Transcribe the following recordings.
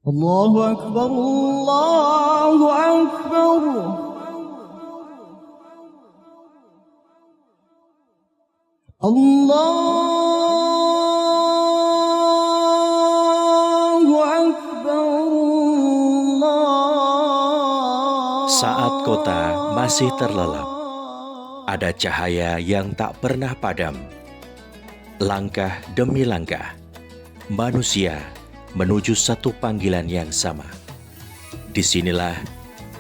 الله أكبر الله أكبر. الله أكبر الله. Saat kota masih terlelap, ada cahaya yang tak pernah padam. Langkah demi langkah, manusia menuju satu panggilan yang sama. Disinilah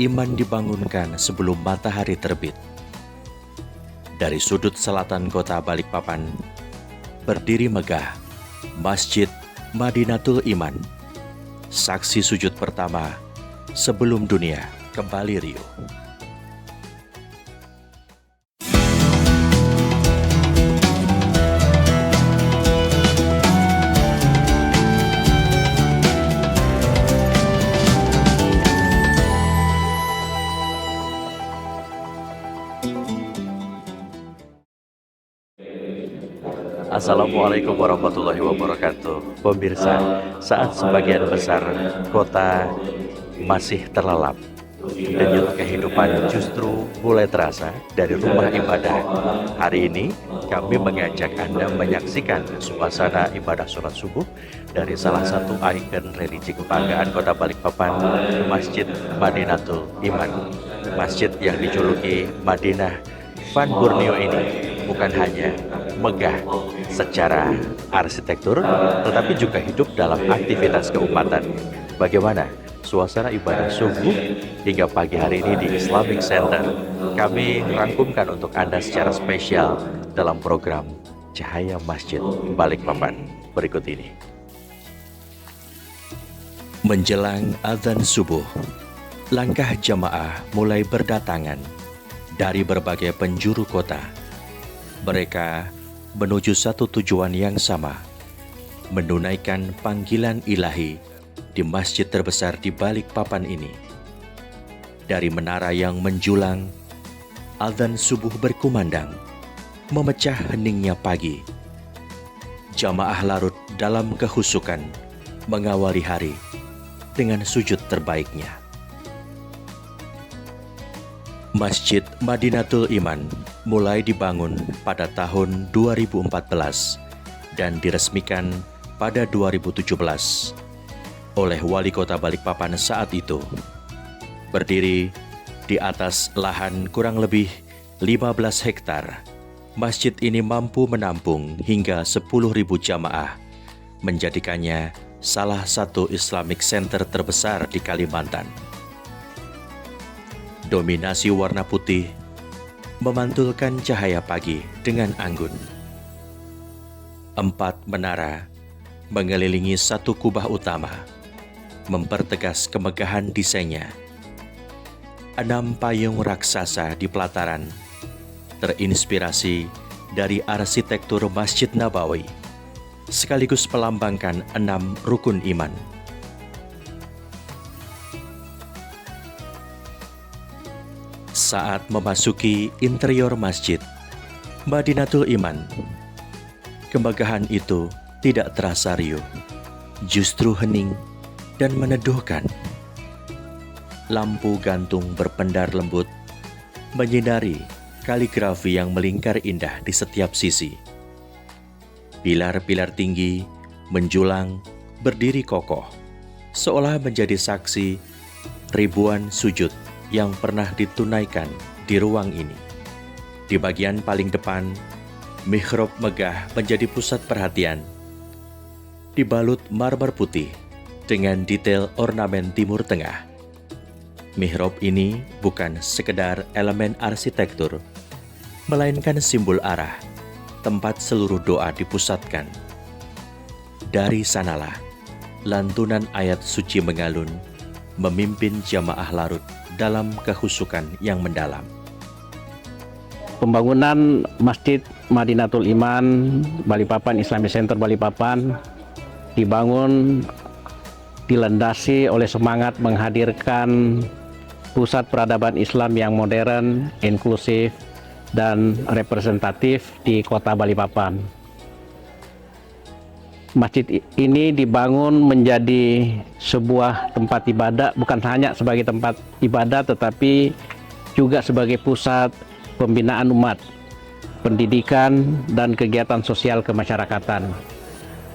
iman dibangunkan sebelum matahari terbit. Dari sudut selatan kota Balikpapan, berdiri megah Masjid Madinatul Iman, saksi sujud pertama sebelum dunia kembali riuh. Assalamualaikum warahmatullahi wabarakatuh. Pemirsa, saat sebagian besar kota masih terlelap, denyut kehidupan justru mulai terasa dari rumah ibadah. Hari ini kami mengajak Anda menyaksikan suasana ibadah sholat subuh dari salah satu ikon religi kebanggaan kota Balikpapan, Masjid Madinatul Iman. Masjid yang dijuluki Madinah Van Borneo ini bukan hanya megah secara arsitektur, tetapi juga hidup dalam aktivitas keumatan. Bagaimana suasana ibadah subuh hingga pagi hari ini di Islamic Center? Kami rangkumkan untuk Anda secara spesial dalam program Cahaya Masjid Balikpapan berikut ini. Menjelang azan subuh, langkah jamaah mulai berdatangan dari berbagai penjuru kota. Mereka menuju satu tujuan yang sama, menunaikan panggilan ilahi di masjid terbesar di Balikpapan ini. Dari menara yang menjulang, azan subuh berkumandang, memecah heningnya pagi. Jamaah larut dalam kehusukan, mengawali hari dengan sujud terbaiknya. Masjid Madinatul Iman mulai dibangun pada tahun 2014 dan diresmikan pada 2017 oleh Wali Kota Balikpapan saat itu. Berdiri di atas lahan kurang lebih 15 hektar, masjid ini mampu menampung hingga 10.000 jamaah, menjadikannya salah satu Islamic Center terbesar di Kalimantan. Dominasi warna putih memantulkan cahaya pagi dengan anggun. 4 menara mengelilingi satu kubah utama, mempertegas kemegahan desainnya. 6 payung raksasa di pelataran terinspirasi dari arsitektur Masjid Nabawi, sekaligus melambangkan 6 rukun iman. Saat memasuki interior Masjid Madinatul Iman, kemegahan itu tidak terasa riuh, justru hening dan meneduhkan. Lampu gantung berpendar lembut menyinari kaligrafi yang melingkar indah di setiap sisi. Pilar-pilar tinggi menjulang berdiri kokoh, seolah menjadi saksi ribuan sujud yang pernah ditunaikan di ruang ini. Di bagian paling depan, mihrab megah menjadi pusat perhatian. Dibalut marmer putih dengan detail ornamen Timur Tengah. Mihrab ini bukan sekedar elemen arsitektur, melainkan simbol arah, tempat seluruh doa dipusatkan. Dari sanalah, lantunan ayat suci mengalun, memimpin jamaah larut dalam kehusukan yang mendalam. Pembangunan Masjid Madinatul Iman Balikpapan Islamic Center Balikpapan dibangun dilandasi oleh semangat menghadirkan pusat peradaban Islam yang modern, inklusif, dan representatif di kota Balikpapan. Masjid ini dibangun menjadi sebuah tempat ibadah, bukan hanya sebagai tempat ibadah tetapi juga sebagai pusat pembinaan umat, pendidikan dan kegiatan sosial kemasyarakatan.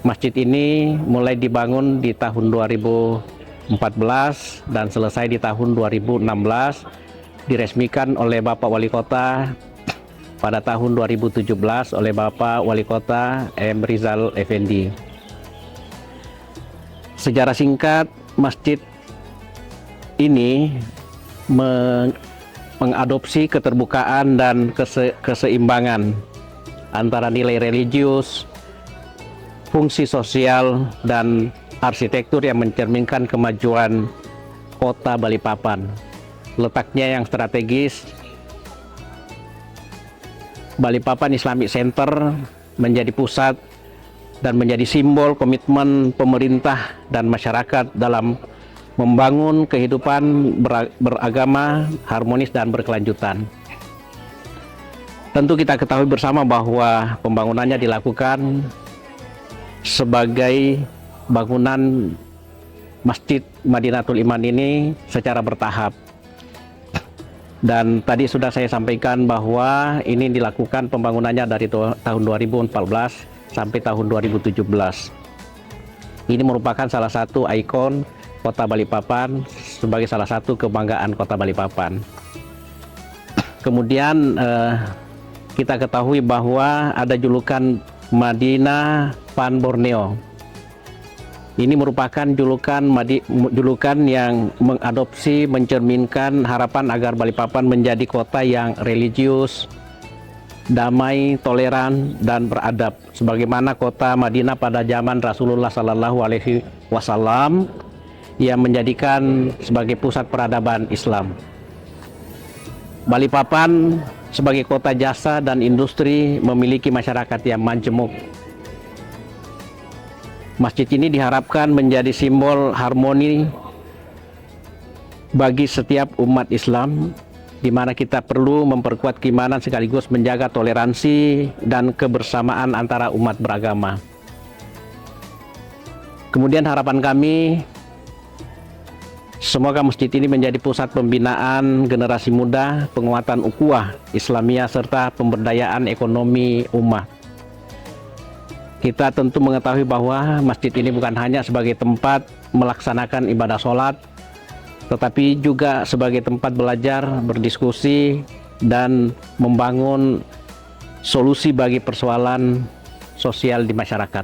Masjid ini mulai dibangun di tahun 2014 dan selesai di tahun 2016, diresmikan oleh Bapak Wali Kota pada tahun 2017 oleh Bapak Wali Kota M. Rizal Effendi. Sejarah singkat, masjid ini mengadopsi keterbukaan dan keseimbangan antara nilai religius, fungsi sosial, dan arsitektur yang mencerminkan kemajuan kota Balikpapan. Letaknya yang strategis, Balikpapan Islamic Center menjadi pusat dan menjadi simbol komitmen pemerintah dan masyarakat dalam membangun kehidupan beragama harmonis dan berkelanjutan. Tentu kita ketahui bersama bahwa pembangunannya dilakukan sebagai bangunan Masjid Madinatul Iman ini secara bertahap. Dan tadi sudah saya sampaikan bahwa ini dilakukan pembangunannya dari tahun 2014 sampai tahun 2017. Ini merupakan salah satu ikon Kota Balikpapan sebagai salah satu kebanggaan Kota Balikpapan. Kemudian kita ketahui bahwa ada julukan Madinah Pan Borneo. Ini merupakan julukan yang mengadopsi, mencerminkan harapan agar Balikpapan menjadi kota yang religius, damai, toleran, dan beradab, sebagaimana kota Madinah pada zaman Rasulullah Sallallahu Alaihi Wasallam yang menjadikan sebagai pusat peradaban Islam. Balikpapan sebagai kota jasa dan industri memiliki masyarakat yang majemuk. Masjid ini diharapkan menjadi simbol harmoni bagi setiap umat Islam, di mana kita perlu memperkuat keimanan sekaligus menjaga toleransi dan kebersamaan antara umat beragama. Kemudian harapan kami, semoga masjid ini menjadi pusat pembinaan generasi muda, penguatan ukhuwah Islamiyah, serta pemberdayaan ekonomi umat. Kita tentu mengetahui bahwa masjid ini bukan hanya sebagai tempat melaksanakan ibadah sholat, tetapi juga sebagai tempat belajar, berdiskusi, dan membangun solusi bagi persoalan sosial di masyarakat.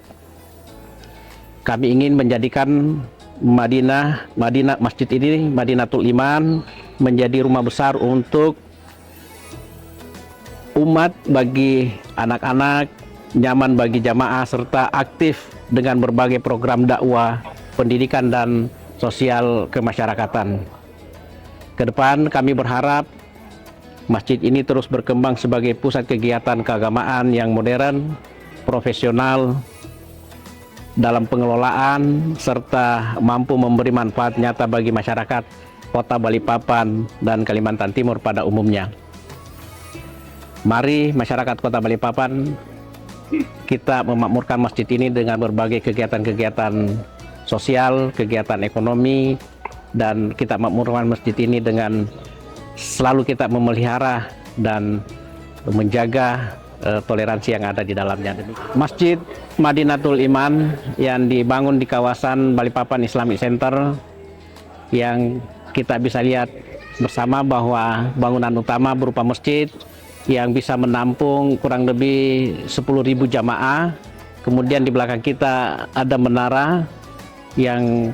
Kami ingin menjadikan masjid ini, Madinatul Iman, menjadi rumah besar untuk umat, bagi anak-anak, nyaman bagi jamaah, serta aktif dengan berbagai program dakwah, pendidikan, dan sosial kemasyarakatan. Ke depan kami berharap masjid ini terus berkembang sebagai pusat kegiatan keagamaan yang modern, profesional dalam pengelolaan, serta mampu memberi manfaat nyata bagi masyarakat Kota Balikpapan dan Kalimantan Timur pada umumnya. Mari masyarakat Kota Balikpapan kita memakmurkan masjid ini dengan berbagai kegiatan-kegiatan sosial, kegiatan ekonomi, dan kita makmurkan masjid ini dengan selalu kita memelihara dan menjaga toleransi yang ada di dalamnya. Masjid Madinatul Iman yang dibangun di kawasan Balikpapan Islamic Center, yang kita bisa lihat bersama bahwa bangunan utama berupa masjid yang bisa menampung kurang lebih 10.000 jamaah. Kemudian di belakang kita ada menara yang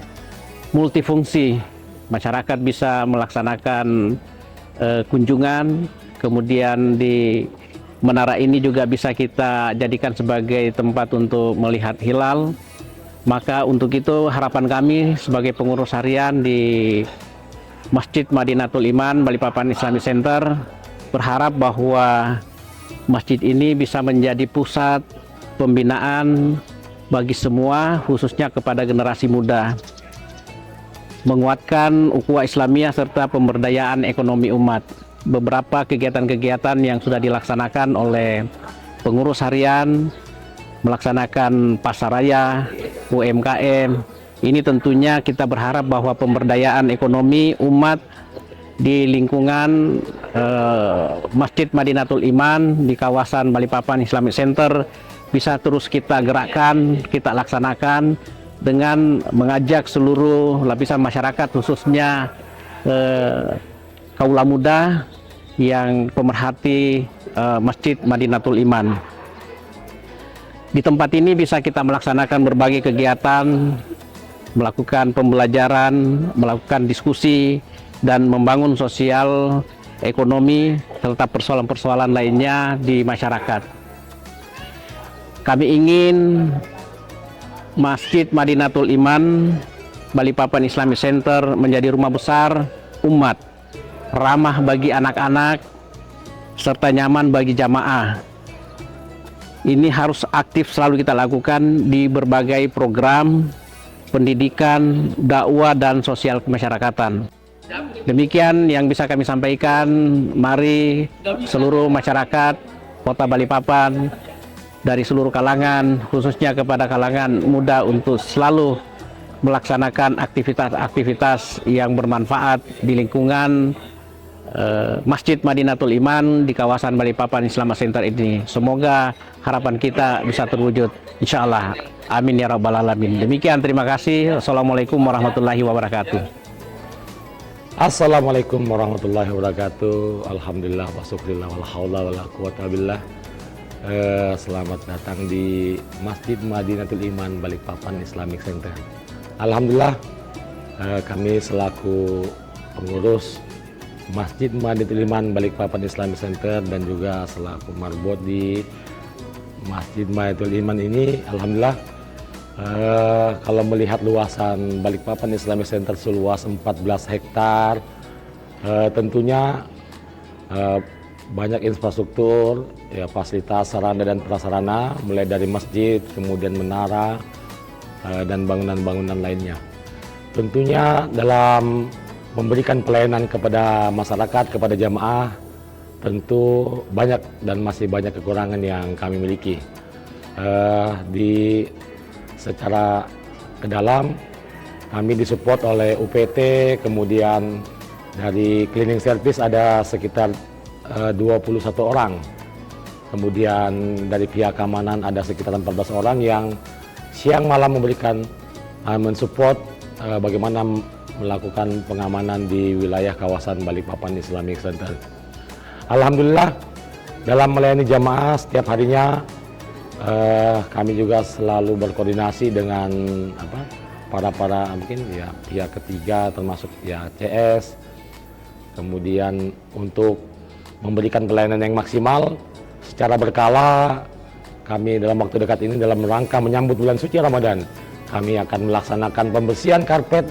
multifungsi, masyarakat bisa melaksanakan kunjungan. Kemudian di menara ini juga bisa kita jadikan sebagai tempat untuk melihat hilal. Maka untuk itu harapan kami sebagai pengurus harian di Masjid Madinatul Iman Balikpapan Islamic Center berharap bahwa masjid ini bisa menjadi pusat pembinaan bagi semua, khususnya kepada generasi muda, menguatkan ukhuwah Islamiyah serta pemberdayaan ekonomi umat. Beberapa kegiatan-kegiatan yang sudah dilaksanakan oleh pengurus harian melaksanakan pasaraya, UMKM. Ini tentunya kita berharap bahwa pemberdayaan ekonomi umat di lingkungan Masjid Madinatul Iman di kawasan Balikpapan Islamic Center bisa terus kita gerakkan, kita laksanakan dengan mengajak seluruh lapisan masyarakat, khususnya kaula muda yang pemerhati Masjid Madinatul Iman. Di tempat ini bisa kita melaksanakan berbagai kegiatan, melakukan pembelajaran, melakukan diskusi, dan membangun sosial, ekonomi, serta persoalan-persoalan lainnya di masyarakat. Kami ingin Masjid Madinatul Iman Balikpapan Islamic Center menjadi rumah besar umat, ramah bagi anak-anak, serta nyaman bagi jamaah. Ini harus aktif selalu kita lakukan di berbagai program pendidikan, dakwah, dan sosial kemasyarakatan. Demikian yang bisa kami sampaikan. Mari seluruh masyarakat Kota Balikpapan dari seluruh kalangan, khususnya kepada kalangan muda, untuk selalu melaksanakan aktivitas-aktivitas yang bermanfaat di lingkungan Masjid Madinatul Iman di kawasan Balikpapan Islamic Center ini. Semoga harapan kita bisa terwujud, insya Allah. Amin ya rabbal alamin. Demikian, terima kasih. Assalamualaikum warahmatullahi wabarakatuh. Assalamualaikum warahmatullahi wabarakatuh. Alhamdulillah wa syukurillah wala haula wala quwata billah. Selamat datang di Masjid Madinatul Iman Balikpapan Islamic Center. Alhamdulillah, kami selaku pengurus Masjid Madinatul Iman Balikpapan Islamic Center dan juga selaku marbot di Masjid Madinatul Iman ini, alhamdulillah, kalau melihat luasan Balikpapan Islamic Center seluas 14 hektar, tentunya banyak infrastruktur, ya, fasilitas sarana dan prasarana, mulai dari masjid, kemudian menara, dan bangunan-bangunan lainnya. Tentunya dalam memberikan pelayanan kepada masyarakat, kepada jamaah, tentu banyak dan masih banyak kekurangan yang kami miliki. Secara ke dalam, kami disupport oleh UPT, kemudian dari cleaning service ada sekitar 21 orang. Kemudian dari pihak keamanan ada sekitar 14 orang yang siang malam memberikan mensupport bagaimana melakukan pengamanan di wilayah kawasan Balikpapan Islamic Center. Alhamdulillah, dalam melayani jamaah setiap harinya kami juga selalu berkoordinasi dengan para mungkin ya pihak ketiga, termasuk ya CS, kemudian untuk memberikan pelayanan yang maksimal secara berkala. Kami dalam waktu dekat ini dalam rangka menyambut bulan suci Ramadan, kami akan melaksanakan pembersihan karpet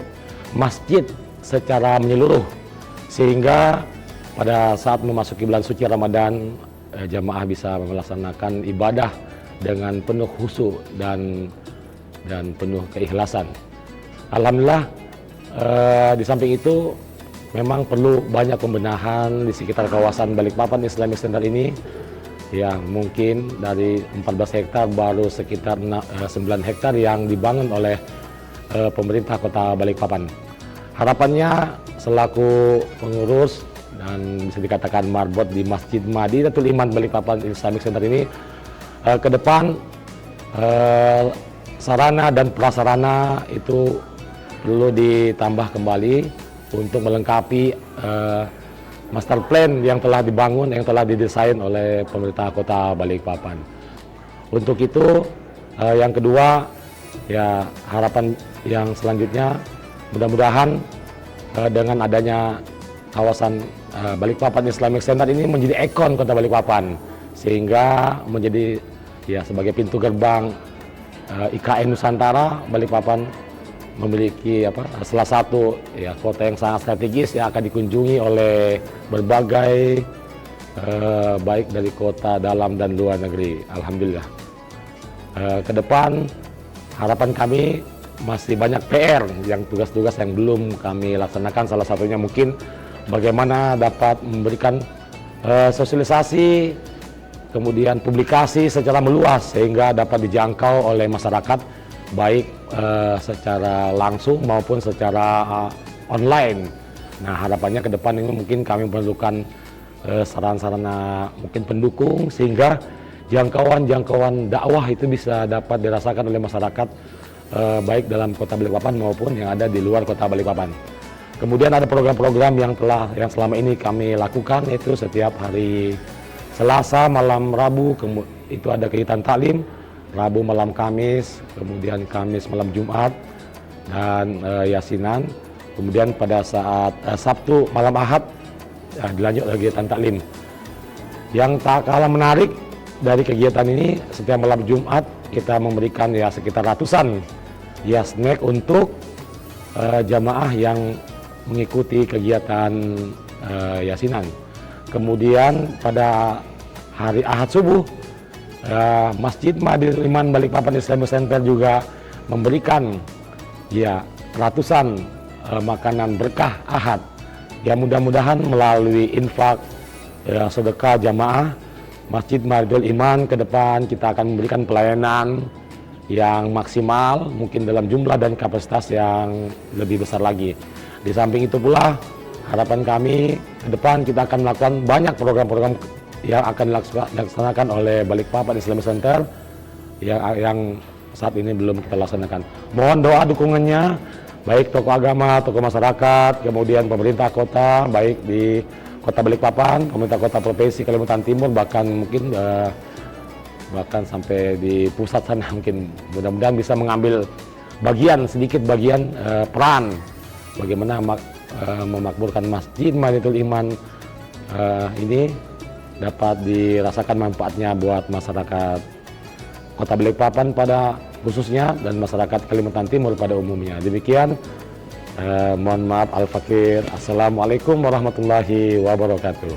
masjid secara menyeluruh, sehingga pada saat memasuki bulan suci Ramadan, jamaah bisa melaksanakan ibadah dengan penuh khusyuk dan penuh keikhlasan. Alhamdulillah, di samping itu memang perlu banyak pembenahan di sekitar kawasan Balikpapan Islamic Center ini. Ya, mungkin dari 14 hektar baru sekitar 9 hektar yang dibangun oleh pemerintah Kota Balikpapan. Harapannya selaku pengurus dan bisa dikatakan marbot di Masjid Madinatul Iman Balikpapan Islamic Center ini, ke depan sarana dan prasarana itu perlu ditambah kembali untuk melengkapi master plan yang telah dibangun, yang telah didesain oleh pemerintah Kota Balikpapan. Untuk itu, yang kedua, ya, harapan yang selanjutnya mudah-mudahan dengan adanya kawasan Balikpapan Islamic Center ini menjadi ikon Kota Balikpapan, sehingga menjadi ya sebagai pintu gerbang IKN Nusantara. Balikpapan memiliki salah satu ya kota yang sangat strategis yang akan dikunjungi oleh berbagai baik dari kota dalam dan luar negeri. Alhamdulillah. Ke depan harapan kami masih banyak PR, yang tugas-tugas yang belum kami laksanakan. Salah satunya mungkin bagaimana dapat memberikan sosialisasi kemudian publikasi secara meluas sehingga dapat dijangkau oleh masyarakat baik secara langsung maupun secara online. Nah, harapannya ke depan ini mungkin kami memerlukan saran-sarana mungkin pendukung sehingga jangkauan dakwah itu bisa dapat dirasakan oleh masyarakat baik dalam kota Balikpapan maupun yang ada di luar kota Balikpapan. Kemudian ada program-program yang selama ini kami lakukan, yaitu setiap hari Selasa malam Rabu itu ada kegiatan taklim, Rabu malam Kamis, kemudian Kamis malam Jumat dan yasinan. Kemudian pada saat Sabtu malam Ahad dilanjut lagi kegiatan taklim. Yang tak kalah menarik dari kegiatan ini, setiap malam Jumat kita memberikan ya sekitar ratusan ya snack untuk jamaah yang mengikuti kegiatan yasinan. Kemudian pada hari Ahad subuh, Masjid Madinatul Iman Balikpapan Islamic Center juga memberikan ya ratusan makanan berkah Ahad. Ya, mudah-mudahan melalui infak sedekah jamaah Masjid Madinatul Iman ke depan kita akan memberikan pelayanan yang maksimal, mungkin dalam jumlah dan kapasitas yang lebih besar lagi. Di samping itu pula, harapan kami ke depan kita akan melakukan banyak program-program yang akan dilaksanakan oleh Balikpapan Islamic Center yang saat ini belum kita laksanakan. Mohon doa dukungannya, baik tokoh agama, tokoh masyarakat, kemudian pemerintah kota, baik di Kota Balikpapan, pemerintah kota provinsi Kalimantan Timur, bahkan mungkin bahkan sampai di pusat sana, mungkin mudah-mudahan bisa mengambil sedikit bagian peran bagaimana memakmurkan Masjid Madinatul Iman ini dapat dirasakan manfaatnya buat masyarakat Kota Balikpapan pada khususnya dan masyarakat Kalimantan Timur pada umumnya. Demikian, mohon maaf al-fakir. Assalamualaikum warahmatullahi wabarakatuh.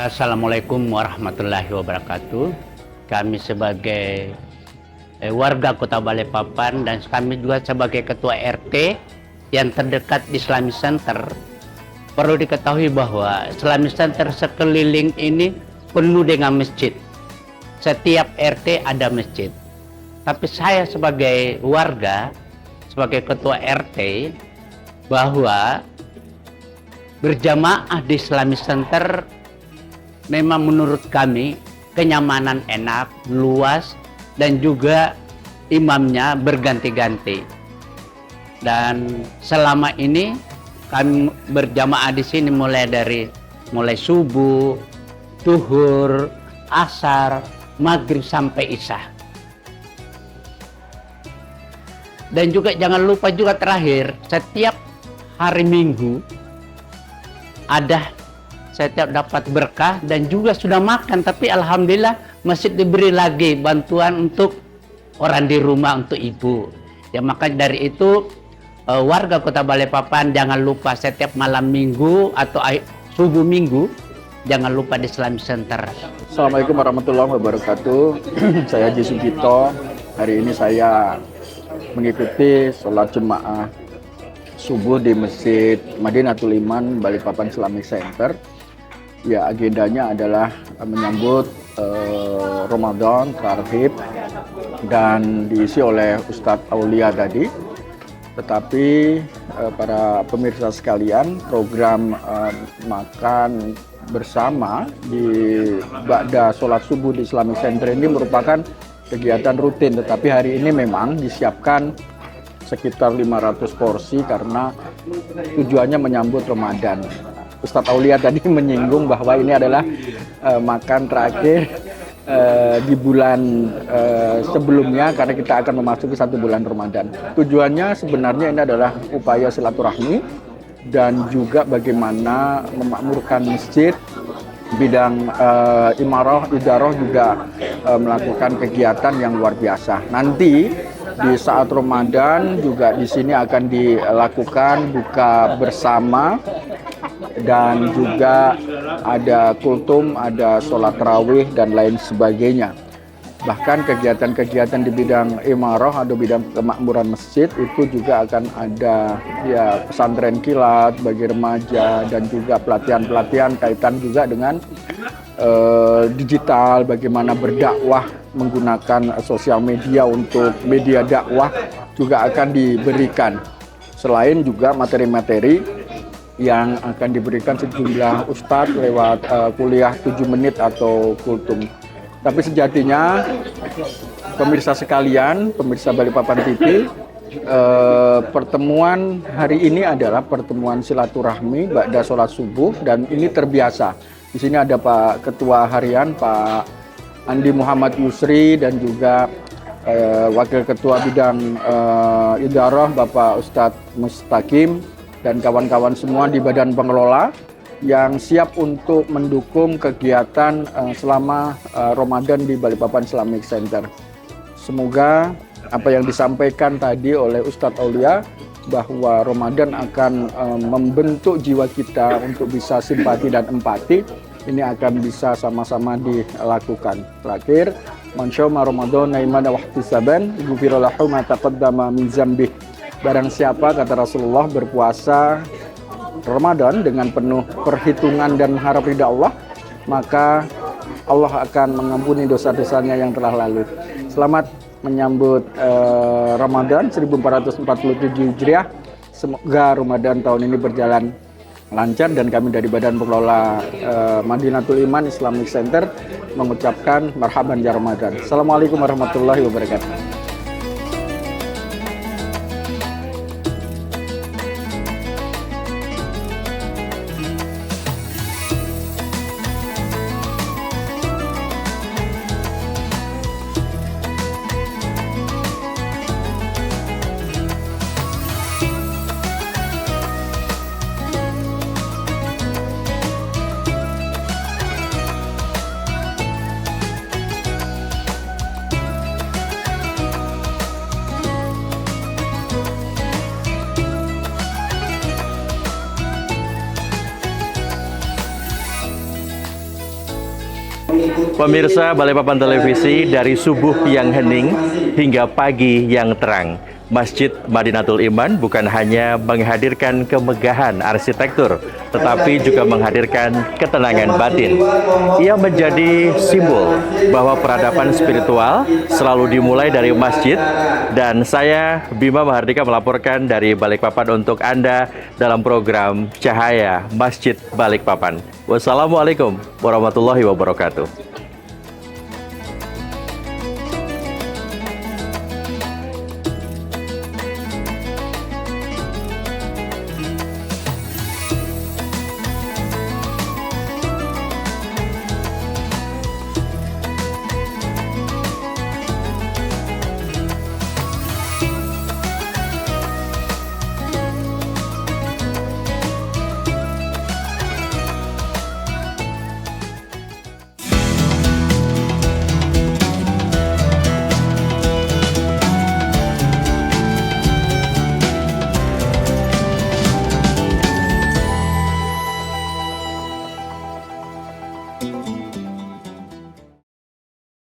Assalamualaikum warahmatullahi wabarakatuh. Kami sebagai warga Kota Balikpapan dan kami juga sebagai ketua RT yang terdekat di Islamic Center, perlu diketahui bahwa Islamic Center sekeliling ini penuh dengan masjid. Setiap RT ada masjid. Tapi saya sebagai warga, sebagai ketua RT, bahwa berjamaah di Islamic Center memang menurut kami kenyamanan enak, luas, dan juga imamnya berganti-ganti. Dan selama ini kami berjamaah di sini mulai subuh, zuhur, asar, maghrib sampai isya. Dan juga jangan lupa juga terakhir, setiap hari Minggu setiap dapat berkah dan juga sudah makan, tapi alhamdulillah masih diberi lagi bantuan untuk orang di rumah, untuk ibu. Ya, maka dari itu warga Kota Balikpapan jangan lupa setiap malam Minggu atau subuh Minggu jangan lupa di Islamic Center. Assalamualaikum warahmatullahi wabarakatuh. Saya Haji Sugito. Hari ini saya mengikuti sholat jemaah subuh di Masjid Madinatul Iman Balikpapan Islamic Center. Ya, agendanya adalah menyambut Ramadan, tarhib, dan diisi oleh Ustadz Aulia tadi. Tetapi para pemirsa sekalian, program makan bersama di ba'da sholat subuh di Islamic Center ini merupakan kegiatan rutin, tetapi hari ini memang disiapkan sekitar 500 porsi karena tujuannya menyambut Ramadan. Ustadz Aulia tadi menyinggung bahwa ini adalah makan terakhir di bulan sebelumnya karena kita akan memasuki 1 bulan Ramadan. Tujuannya sebenarnya ini adalah upaya silaturahmi dan juga bagaimana memakmurkan masjid. Bidang idaroh juga melakukan kegiatan yang luar biasa. Nanti di saat Ramadan juga di sini akan dilakukan buka bersama dan juga ada kultum, ada sholat tarawih dan lain sebagainya. Bahkan kegiatan-kegiatan di bidang imarah atau bidang kemakmuran masjid itu juga akan ada ya pesantren kilat bagi remaja dan juga pelatihan-pelatihan kaitan juga dengan digital, bagaimana berdakwah menggunakan sosial media untuk media dakwah juga akan diberikan. Selain juga materi-materi yang akan diberikan sejumlah ustadz lewat kuliah 7 menit atau kultum. Tapi sejatinya pemirsa sekalian, pemirsa Balikpapan TV, pertemuan hari ini adalah pertemuan silaturahmi ba'da sholat subuh, dan ini terbiasa. Di sini ada Pak Ketua Harian Pak Andi Muhammad Yusri dan juga Wakil Ketua Bidang Idarah Bapak Ustadz Mustaqim dan kawan-kawan semua di Badan Pengelola yang siap untuk mendukung kegiatan selama Ramadan di Balikpapan Islamic Center. Semoga apa yang disampaikan tadi oleh Ustadz Aulia bahwa Ramadan akan membentuk jiwa kita untuk bisa simpati dan empati, ini akan bisa sama-sama dilakukan. Terakhir, man syoma Ramadan imanan wa ihtisaban ghufira lahu ma taqaddama min dzambih. Barang siapa, kata Rasulullah, berpuasa Ramadan dengan penuh perhitungan dan mengharap ridha Allah, maka Allah akan mengampuni dosa-dosanya yang telah lalu. Selamat menyambut Ramadan 1447 Hijriah. Semoga Ramadan tahun ini berjalan lancar, dan kami dari Badan Pengelola Madinatul Iman Islamic Center mengucapkan marhaban ya Ramadan. Assalamualaikum warahmatullahi wabarakatuh. Pemirsa Balikpapan Televisi, dari subuh yang hening hingga pagi yang terang, Masjid Madinatul Iman bukan hanya menghadirkan kemegahan arsitektur, tetapi juga menghadirkan ketenangan batin. Ia menjadi simbol bahwa peradaban spiritual selalu dimulai dari masjid, dan saya, Bima Mahardika, melaporkan dari Balikpapan untuk Anda dalam program Cahaya Masjid Balikpapan. Wassalamualaikum warahmatullahi wabarakatuh.